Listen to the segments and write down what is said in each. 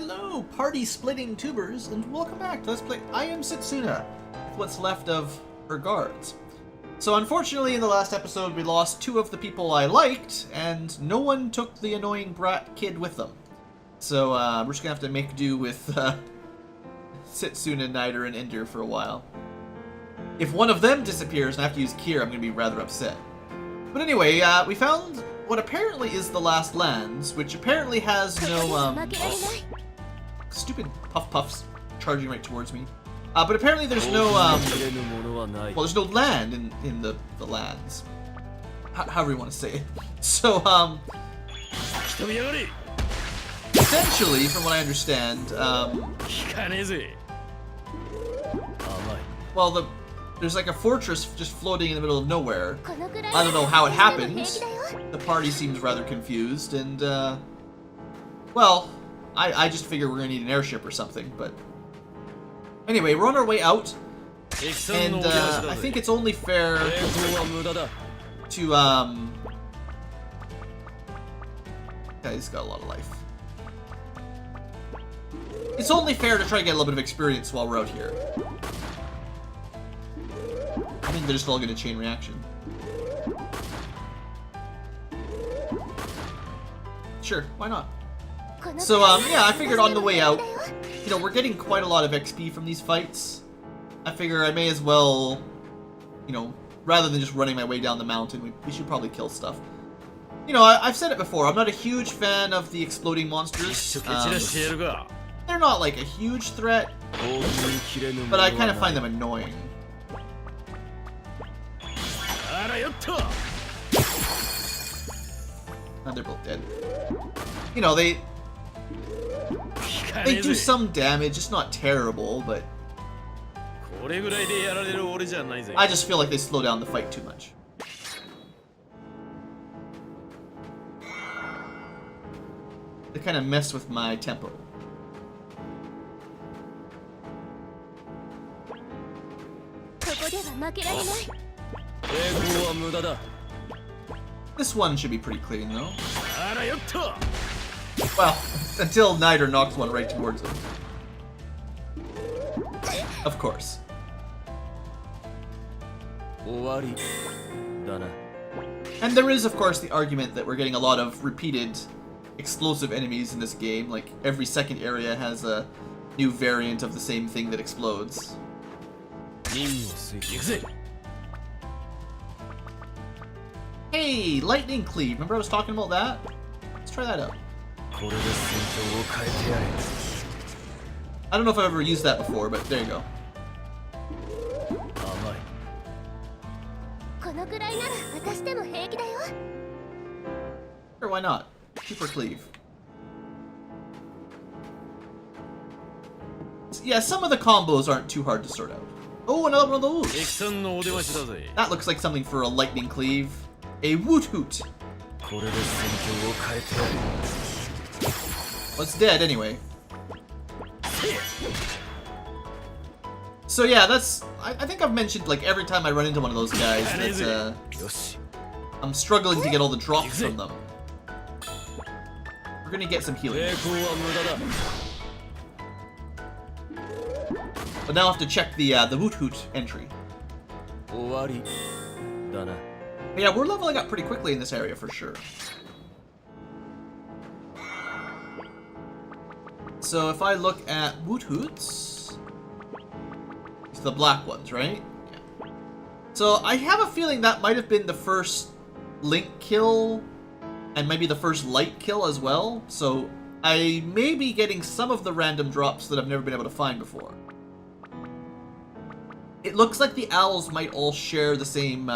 Hello, party-splitting tubers, and welcome back to Let's Play I Am Setsuna, with what's left of her guards. So unfortunately, in the last episode, we lost two of the people I liked, and no one took the annoying brat kid with them. So we're just gonna have to make do with Setsuna, Nider, and Ender for a while. If one of them disappears and I have to use Kier, I'm gonna be rather upset. But anyway, we found what apparently is the last lands, which apparently has no, stupid puffs charging right towards me. But apparently there's no, well, there's no land in the lands. However you want to say it. So, essentially, from what I understand, well, there's like a fortress just floating in the middle of nowhere. I don't know how it happened. The party seems rather confused, and, well, I just figure we're gonna need an airship or something, but... Anyway, we're on our way out, and, I think it's only fair to, Guy's got a lot of life. It's only fair to try to get a little bit of experience while we're out here. I think they're just all gonna chain reaction. Sure, why not? So, yeah, I figured on the way out, you know, we're getting quite a lot of XP from these fights. I figure I may as well, you know, rather than just running my way down the mountain, we should probably kill stuff. You know, I've said it before, I'm not a huge fan of the exploding monsters. They're not like a huge threat, but I kind of find them annoying. Oh, they're both dead. You know, they do some damage, it's not terrible, but I just feel like they slow down the fight too much. They kind of mess with my tempo. This one should be pretty clean, though. Well, until Nider knocks one right towards him. Of course. And there is, of course, the argument that we're getting a lot of repeated explosive enemies in this game. Like, every second area has a new variant of the same thing that explodes. Hey, lightning cleave. Remember I was talking about that? Let's try that out. I don't know if I've ever used that before, but there you go. Sure, why not? Super cleave. Yeah, some of the combos aren't too hard to sort out. Oh, another one of those! That looks like something for a lightning cleave. A woot hoot. Well, it's dead anyway. So yeah, that's... I think I've mentioned, like, every time I run into one of those guys that, I'm struggling to get all the drops from them. We're gonna get some healing. But now I have to check the woot hoot entry. But yeah, we're leveling up pretty quickly in this area for sure. So if I look at woot hoots, it's the black ones, right? Yeah. So I have a feeling that might have been the first Link kill, and maybe the first light kill as well. So I may be getting some of the random drops that I've never been able to find before. It looks like the owls might all share the same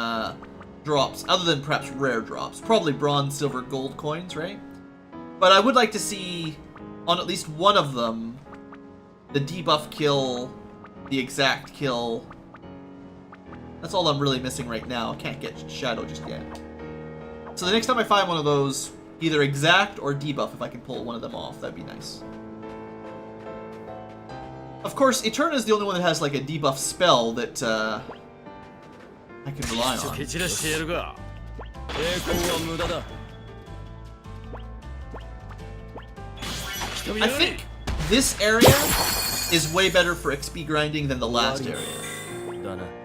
drops, other than perhaps rare drops. Probably bronze, silver, gold coins, right? But I would like to see, on at least one of them, the debuff kill, the exact kill. That's all I'm really missing right now. I can't get Shadow just yet. So the next time I find one of those, either exact or debuff, if I can pull one of them off, that'd be nice. Of course, Eterna is the only one that has like a debuff spell that I can rely on. I think this area is way better for XP grinding than the last area.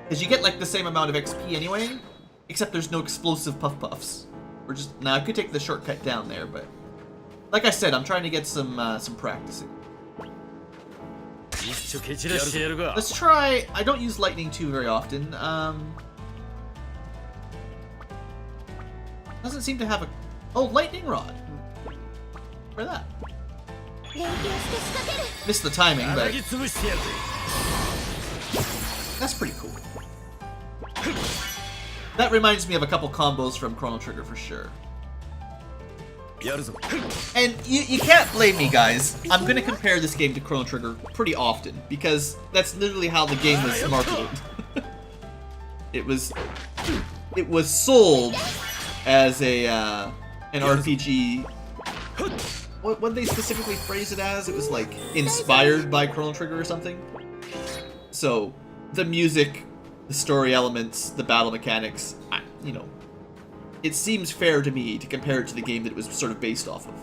Because you get like the same amount of XP anyway, except there's no explosive puff-puffs. Now I could take the shortcut down there, but like I said, I'm trying to get some practicing. Let's try. I don't use lightning 2 very often. Doesn't seem to have a. Oh, lightning rod. Try that. Missed the timing, but that's pretty cool. That reminds me of a couple combos from Chrono Trigger for sure. And you can't blame me, guys. I'm gonna compare this game to Chrono Trigger pretty often because that's literally how the game was marketed. It was sold as a an RPG. What did they specifically phrase it as? It was like inspired by Chrono Trigger or something. So the music, the story elements, the battle mechanics, you know. It seems fair to me to compare it to the game that it was sort of based off of.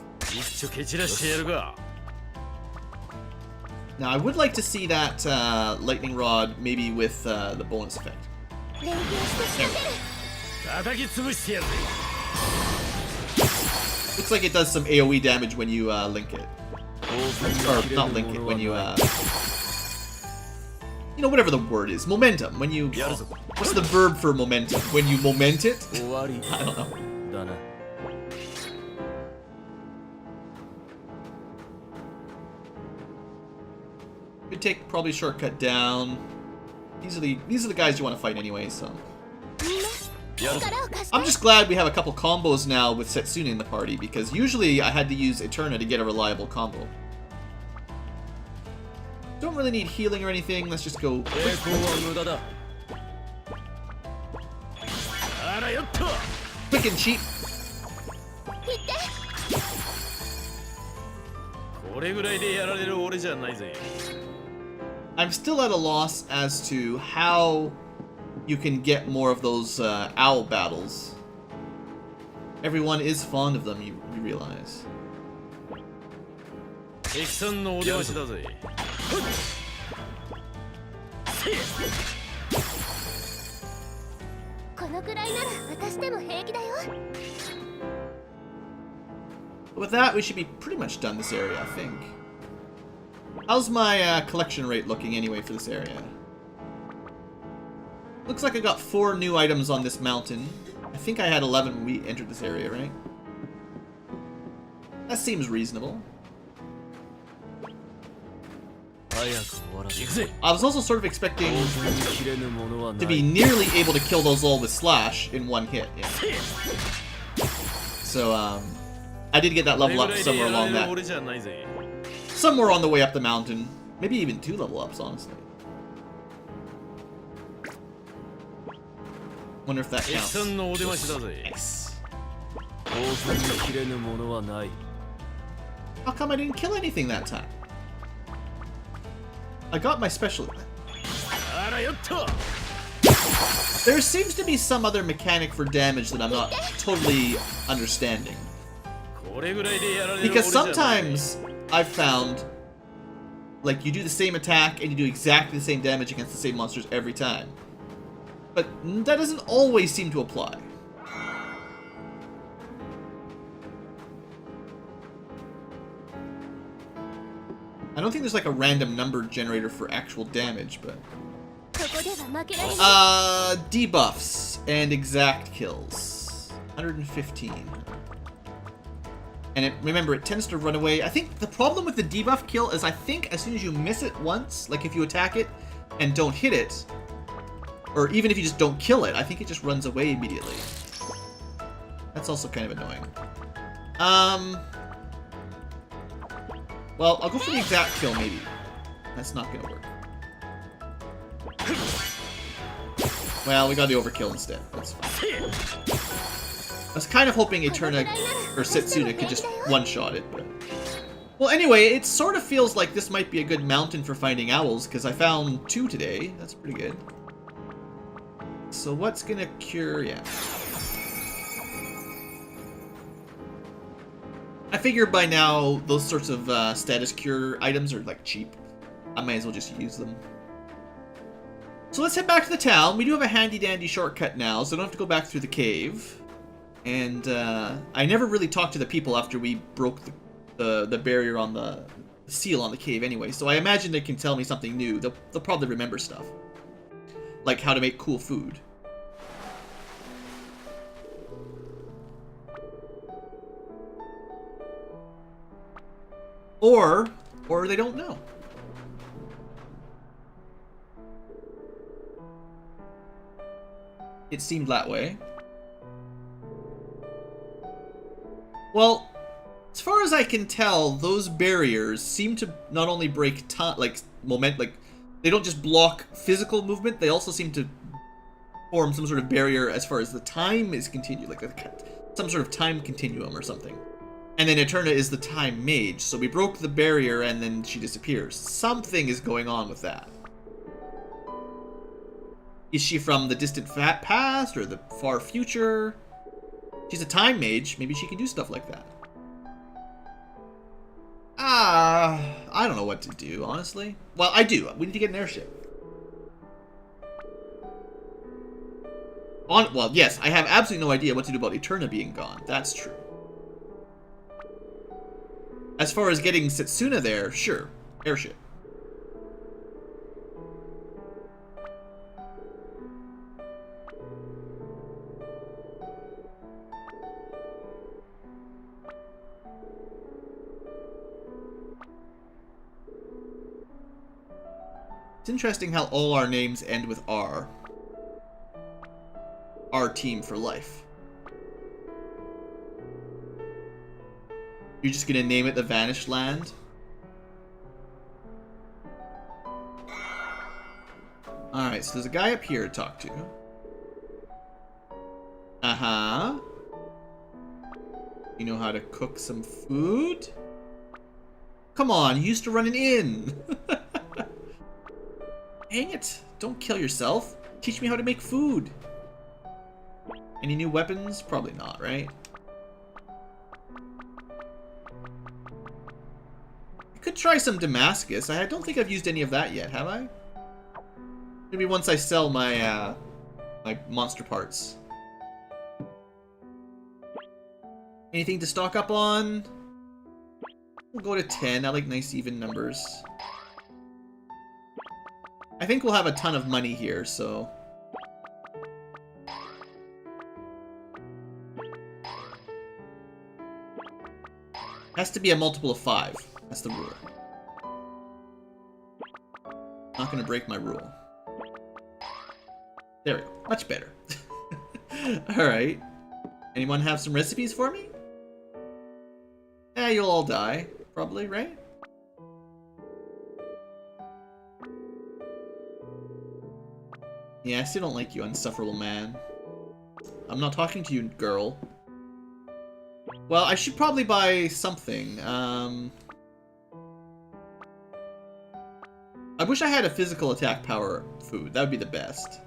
Now, I would like to see that lightning rod maybe with the bonus effect. Looks like it does some AoE damage when you link it. Or not link it, when you you know, whatever the word is. Momentum. When you... What's the verb for momentum? When you moment it? I don't know. Could take probably shortcut down. These are the guys you want to fight anyway, so... I'm just glad we have a couple combos now with Setsuna in the party, because usually I had to use Eterna to get a reliable combo. Don't really need healing or anything, let's just go quick and cheap. I'm still at a loss as to how you can get more of those owl battles. Everyone is fond of them, you realize. With that, we should be pretty much done this area, I think. How's my collection rate looking anyway for this area? Looks like I got 4 new items on this mountain. I think I had 11 when we entered this area, right? That seems reasonable. I was also sort of expecting to be nearly able to kill those all with Slash in one hit. Yeah. So, I did get that level up somewhere along that. Somewhere on the way up the mountain. Maybe even 2 level ups, honestly. Wonder if that counts. Yes. How come I didn't kill anything that time? I got my special. There seems to be some other mechanic for damage that I'm not totally understanding. Because sometimes I've found, like, you do the same attack and you do exactly the same damage against the same monsters every time. But that doesn't always seem to apply. I don't think there's like a random number generator for actual damage, but... debuffs and exact kills. 115. And remember, it tends to run away. I think the problem with the debuff kill is I think as soon as you miss it once, like if you attack it and don't hit it, or even if you just don't kill it, I think it just runs away immediately. That's also kind of annoying. Well, I'll go for the exact kill, maybe. That's not gonna work. Well, we got the overkill instead. That's fine. I was kind of hoping Eterna or Setsuna could just one-shot it, but... Well, anyway, it sort of feels like this might be a good mountain for finding owls, because I found 2 today. That's pretty good. So what's gonna cure... Yeah. I figure by now those sorts of status cure items are like cheap. I might as well just use them. So let's head back to the town. We do have a handy dandy shortcut now, so I don't have to go back through the cave. And I never really talked to the people after we broke the barrier on the seal on the cave anyway, so I imagine they can tell me something new. They'll probably remember stuff. Like how to make cool food. Or they don't know. It seemed that way. Well, as far as I can tell, those barriers seem to not only break time, like they don't just block physical movement. They also seem to form some sort of barrier as far as the time is continued, like some sort of time continuum or something. And then Eterna is the time mage, so we broke the barrier and then she disappears. Something is going on with that. Is she from the distant past or the far future? She's a time mage. Maybe she can do stuff like that. I don't know what to do, honestly. Well, I do. We need to get an airship. Well, yes, I have absolutely no idea what to do about Eterna being gone. That's true. As far as getting Setsuna there, sure. Airship. It's interesting how all our names end with R. Our team for life. You're just gonna name it the Vanished Land? Alright, so there's a guy up here to talk to. Uh-huh. You know how to cook some food? Come on, you used to run an inn! Dang it! Don't kill yourself. Teach me how to make food. Any new weapons? Probably not, right? I could try some Damascus. I don't think I've used any of that yet, have I? Maybe once I sell my my monster parts. Anything to stock up on? We'll go to 10. I like nice even numbers. I think we'll have a ton of money here, so... Has to be a multiple of 5. That's the rule. Not gonna break my rule. There we go. Much better. Alright. Anyone have some recipes for me? Eh, you'll all die. Probably, right? Yeah, I still don't like you, insufferable man. I'm not talking to you, girl. Well, I should probably buy something. I wish I had a physical attack power food. That would be the best.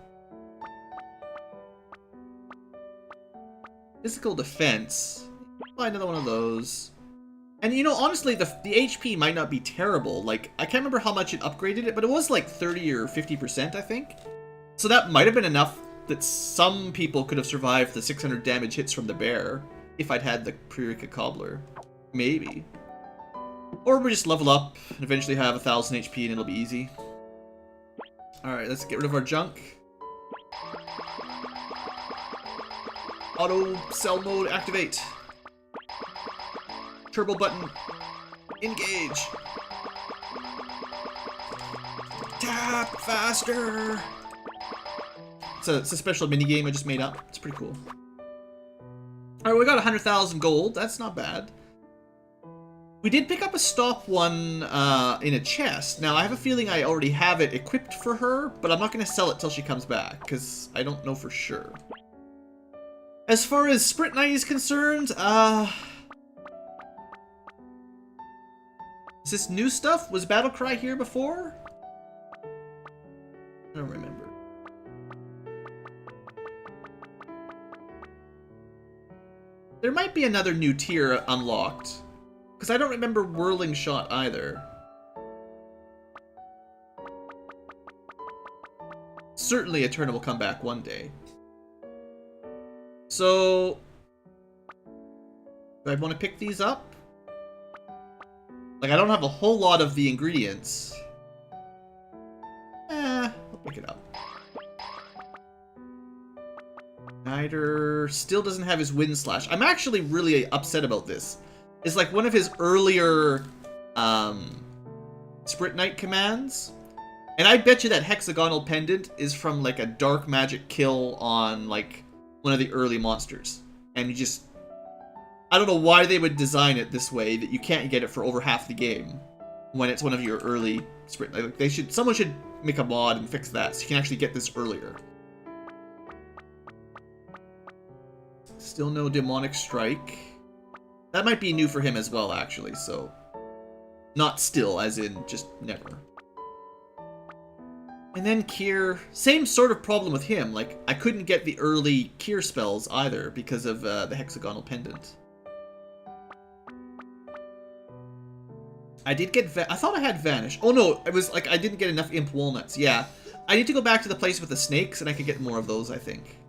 Physical defense. Buy another one of those. And you know, honestly, the HP might not be terrible. Like, I can't remember how much it upgraded it, but it was like 30 or 50%, I think. So that might have been enough that some people could have survived the 600 damage hits from the bear if I'd had the Purika Cobbler. Maybe. Or we just level up and eventually have 1000 HP and it'll be easy. Alright, let's get rid of our junk. Auto cell mode activate. Turbo button. Engage. Tap faster. It's a special minigame I just made up. It's pretty cool. Alright, we got 100,000 gold. That's not bad. We did pick up a stop one in a chest. Now, I have a feeling I already have it equipped for her, but I'm not going to sell it till she comes back, because I don't know for sure. As far as Sprint Knight is concerned, is this new stuff? Was Battlecry here before? I don't remember. There might be another new tier unlocked. Because I don't remember Whirling Shot either. Certainly a turn will come back one day. So... do I want to pick these up? Like, I don't have a whole lot of the ingredients. I'll pick it up. Niter still doesn't have his Wind Slash. I'm actually really upset about this. It's like one of his earlier Sprint Knight commands. And I bet you that Hexagonal Pendant is from like a dark magic kill on like one of the early monsters. And you just... I don't know why they would design it this way, that you can't get it for over half the game when it's one of your early Sprint. Like they should, someone should make a mod and fix that so you can actually get this earlier. Still no Demonic Strike. That might be new for him as well, actually, so... not still, as in just never. And then Kier, same sort of problem with him. Like, I couldn't get the early Kier spells either because of the Hexagonal Pendant. I did get... I thought I had Vanish. Oh no, it was like I didn't get enough Imp Walnuts. Yeah. I need to go back to the place with the snakes and I could get more of those, I think.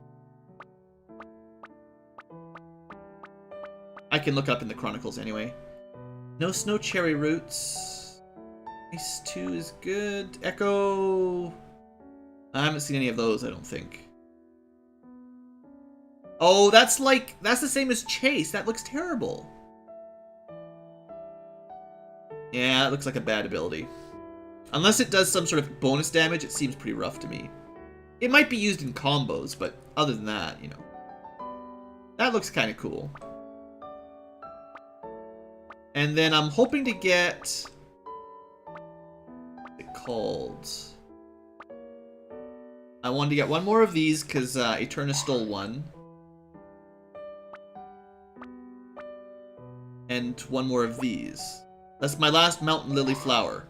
I can look up in the Chronicles anyway. No Snow Cherry Roots. Ice 2 is good. Echo... I haven't seen any of those, I don't think. Oh, that's like... that's the same as Chase. That looks terrible. Yeah, it looks like a bad ability. Unless it does some sort of bonus damage, it seems pretty rough to me. It might be used in combos, but other than that, you know. That looks kind of cool. And then I'm hoping to get... what's it called? I wanted to get one more of these because Eterna stole one. And one more of these. That's my last Mountain Lily flower.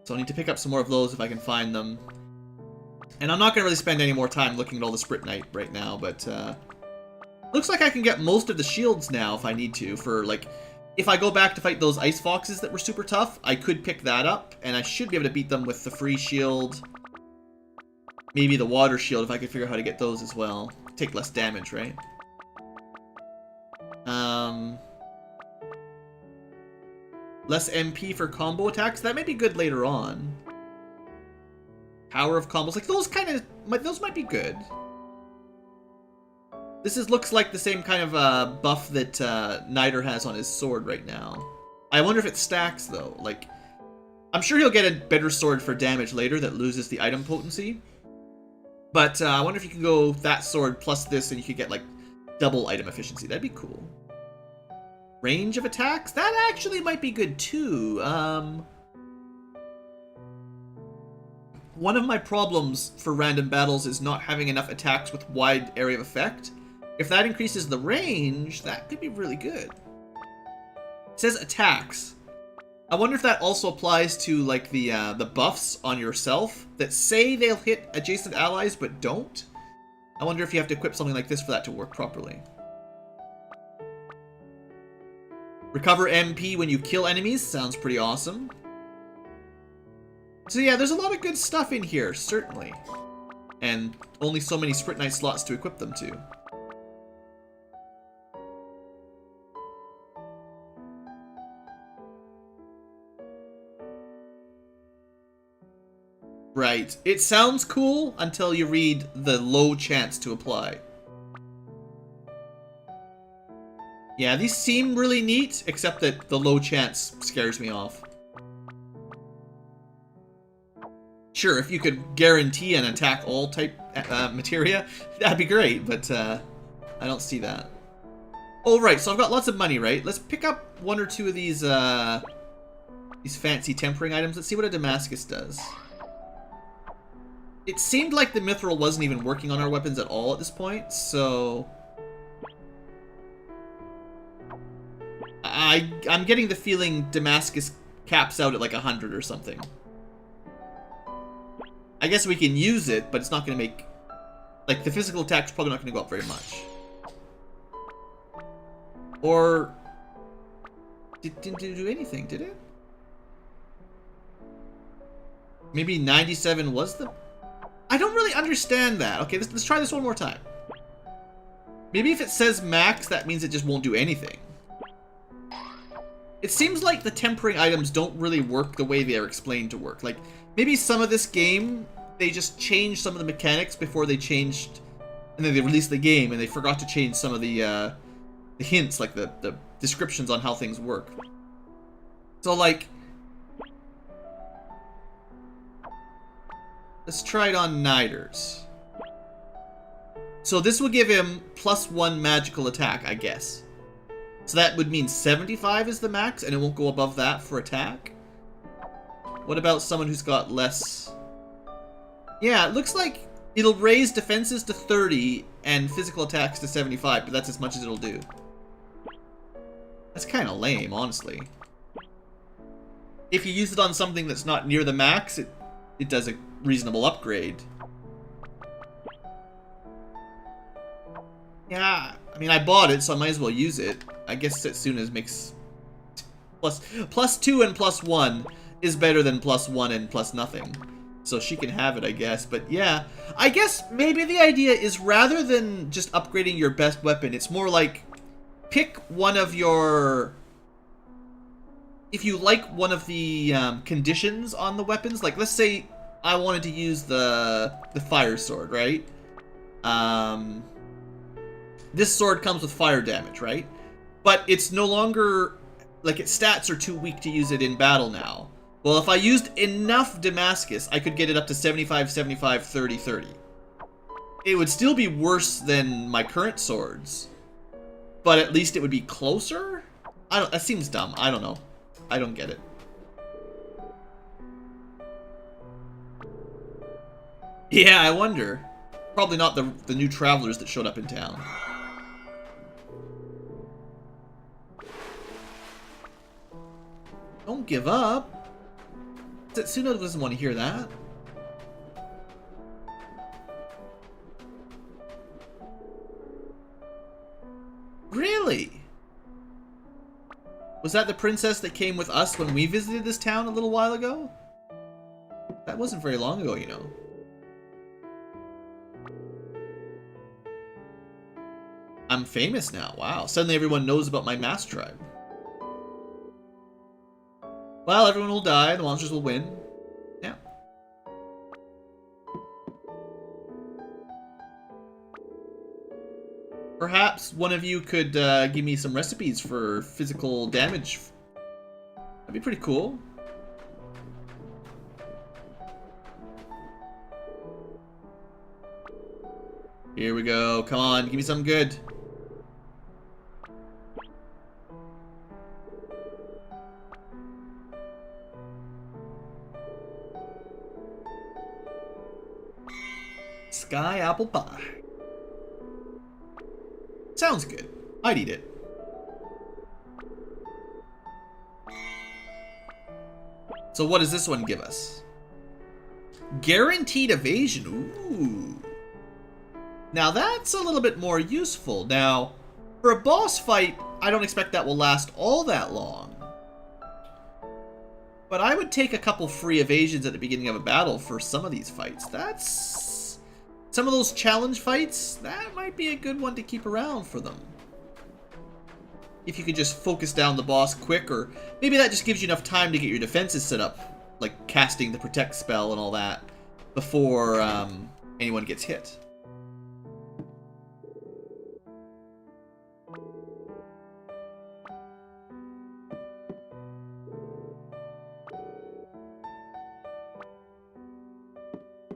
So I need to pick up some more of those if I can find them. And I'm not going to really spend any more time looking at all the Sprint Knight right now, but looks like I can get most of the shields now if I need to. For like, if I go back to fight those Ice Foxes that were super tough, I could pick that up, and I should be able to beat them with the free shield. Maybe the water shield if I could figure out how to get those as well. Take less damage, right? Less MP for combo attacks. That might be good later on. Power of combos. Like, those kind of... those might be good. This looks like the same kind of buff that Niter has on his sword right now. I wonder if it stacks, though. Like, I'm sure he'll get a better sword for damage later that loses the item potency. But I wonder if you can go that sword plus this and you could get, like, double item efficiency. That'd be cool. Range of attacks? That actually might be good, too. One of my problems for random battles is not having enough attacks with wide area of effect. If that increases the range, that could be really good. It says attacks. I wonder if that also applies to, like, the buffs on yourself that say they'll hit adjacent allies but don't. I wonder if you have to equip something like this for that to work properly. Recover MP when you kill enemies. Sounds pretty awesome. So yeah, there's a lot of good stuff in here, certainly. And only so many Sprint Knight slots to equip them to. Right. It sounds cool until you read the low chance to apply. Yeah, these seem really neat, except that the low chance scares me off. Sure, if you could guarantee an attack all type materia, that'd be great, but I don't see that. Oh, right, so I've got lots of money, right? Let's pick up one or two of these fancy tempering items. Let's see what a Damascus does. It seemed like the Mithril wasn't even working on our weapons at all at this point, so... I'm getting the feeling Damascus caps out at like 100 or something. I guess we can use it, but it's not going to make... like, the physical attack's probably not going to go up very much. Or... Didn't do anything, did it? Maybe 97 was the... I don't really understand that. Okay, let's try this one more time. Maybe if it says max, that means it just won't do anything. It seems like the tempering items don't really work the way they are explained to work. Like, maybe some of this game, they just changed some of the mechanics before they changed... And then they released the game, and they forgot to change some of the hints, like the descriptions on how things work. So, like... Let's try it on Niders. So this will give him +1 magical attack, I guess. So that would mean 75 is the max, and it won't go above that for attack? What about someone who's got less... Yeah, it looks like it'll raise defenses to 30 and physical attacks to 75, but that's as much as it'll do. That's kind of lame, honestly. If you use it on something that's not near the max, it does a reasonable upgrade. Yeah, I mean, I bought it, so I might as well use it. I guess Setsuna's makes... +2 and +1 is better than +1 and +nothing. So she can have it, I guess. But yeah, I guess maybe the idea is rather than just upgrading your best weapon, it's more like pick one of your... If you like one of the conditions on the weapons, like let's say I wanted to use the fire sword, right? This sword comes with fire damage, right? But it's no longer... Like, its stats are too weak to use it in battle now. Well, if I used enough Damascus, I could get it up to 75, 75, 30, 30. It would still be worse than my current swords. But at least it would be closer? That seems dumb. I don't know. I don't get it. Yeah, I wonder. Probably not the new travelers that showed up in town. Don't give up. Setsuna doesn't want to hear that. Really? Was that the princess that came with us when we visited this town a little while ago? That wasn't very long ago, you know. I'm famous now. Wow. Suddenly everyone knows about my mass tribe. Well, everyone will die. The monsters will win. Yeah. Perhaps one of you could give me some recipes for physical damage. That'd be pretty cool. Here we go. Come on, give me something good. Sky apple pie. Sounds good. I'd eat it. So what does this one give us? Guaranteed evasion. Ooh. Now that's a little bit more useful. Now, for a boss fight, I don't expect that will last all that long. But I would take a couple free evasions at the beginning of a battle for some of these fights. That's... Some of those challenge fights, that might be a good one to keep around for them. If you could just focus down the boss quick, or maybe that just gives you enough time to get your defenses set up, like casting the protect spell and all that, before anyone gets hit.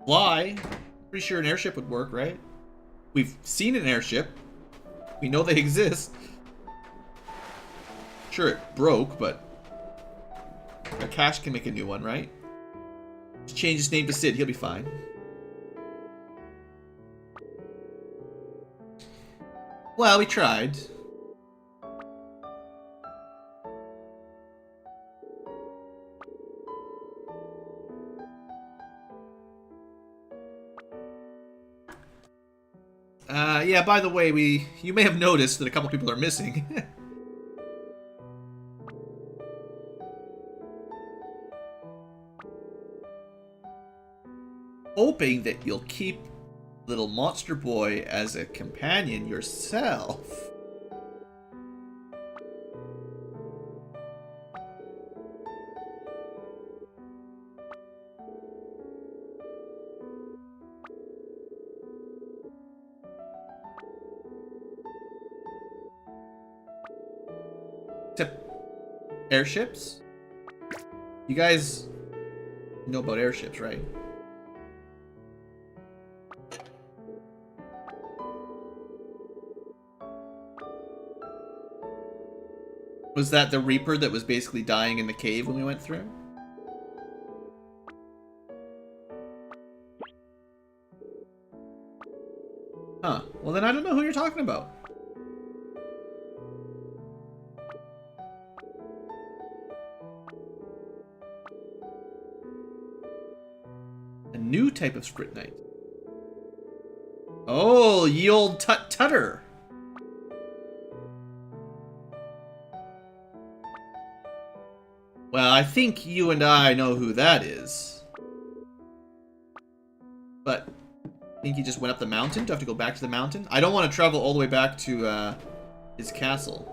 Fly. Pretty sure an airship would work, right? We've seen an airship. We know they exist. Sure, it broke, but Akash can make a new one, right? Just change his name to Sid. He'll be fine. Well, we tried. Yeah, by the way, you may have noticed that a couple people are missing. hoping that you'll keep little monster boy as a companion yourself. Except airships? You guys know about airships, right? Was that the Reaper that was basically dying in the cave when we went through? Huh. Well, then I don't know who you're talking about. A new type of Skrytnite. Oh, ye old tut-tutter. Well, I think you and I know who that is. But, I think he just went up the mountain. Do I have to go back to the mountain? I don't want to travel all the way back to his castle.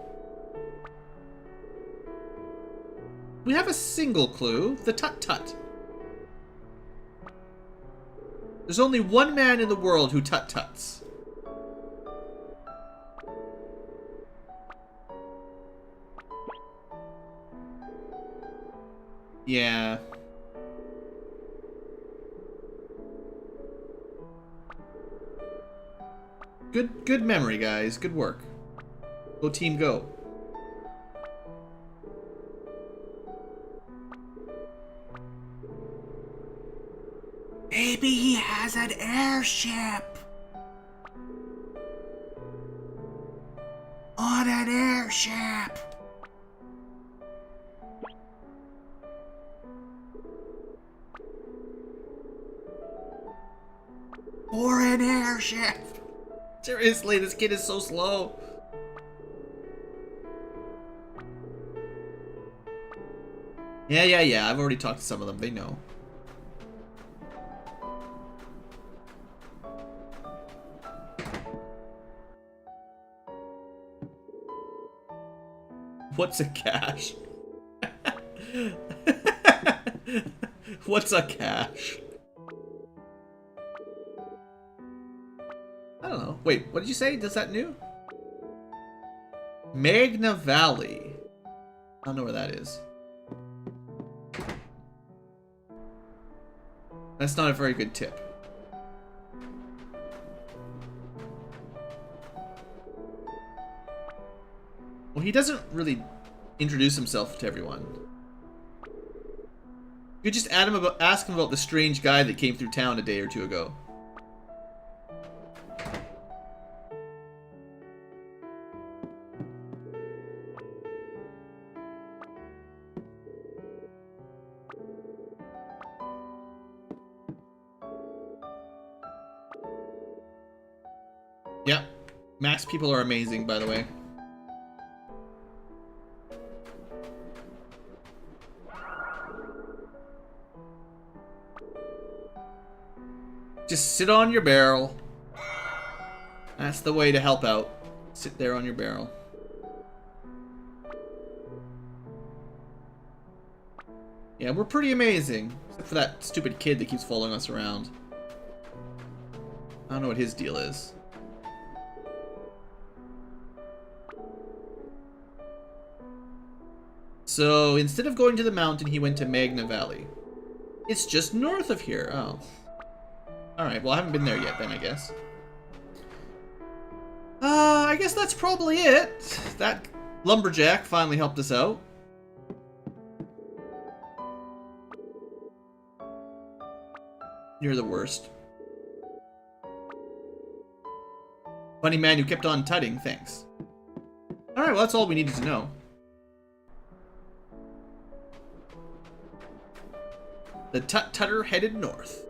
We have a single clue. The tut-tut. There's only one man in the world who tut-tuts. Yeah. Good memory, guys. Good work. Go team, go. Maybe he has an airship. On an airship. Or an airship. Seriously, this kid is so slow. Yeah. I've already talked to some of them. They know. What's a cache? What's a cache? I don't know. Wait, what did you say? Is that new? Magna Valley. I don't know where that is. That's not a very good tip. Well, he doesn't really introduce himself to everyone. You could just ask him about the strange guy that came through town a day or two ago. Yep. Max people are amazing, by the way. Just sit on your barrel. That's the way to help out. Sit there on your barrel. Yeah, we're pretty amazing. Except for that stupid kid that keeps following us around. I don't know what his deal is. So, instead of going to the mountain, he went to Magna Valley. It's just north of here. Oh. Alright, well I haven't been there yet then, I guess. I guess that's probably it. That lumberjack finally helped us out. You're the worst. Funny man who kept on tutting, thanks. Alright, well that's all we needed to know. The tut-tutter headed north.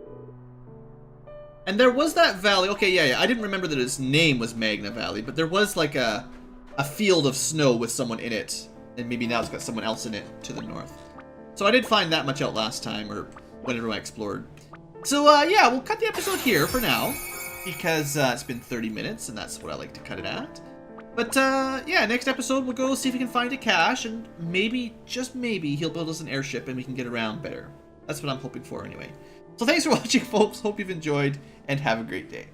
And there was that valley. Okay, yeah. I didn't remember that its name was Magna Valley, but there was like a field of snow with someone in it. And maybe now it's got someone else in it to the north. So I did find that much out last time, or whenever I explored. So, yeah, we'll cut the episode here for now, because it's been 30 minutes, and that's what I like to cut it at. But, yeah, next episode we'll go see if we can find a cache, and maybe, just maybe, he'll build us an airship and we can get around better. That's what I'm hoping for anyway. So thanks for watching, folks. Hope you've enjoyed, and have a great day.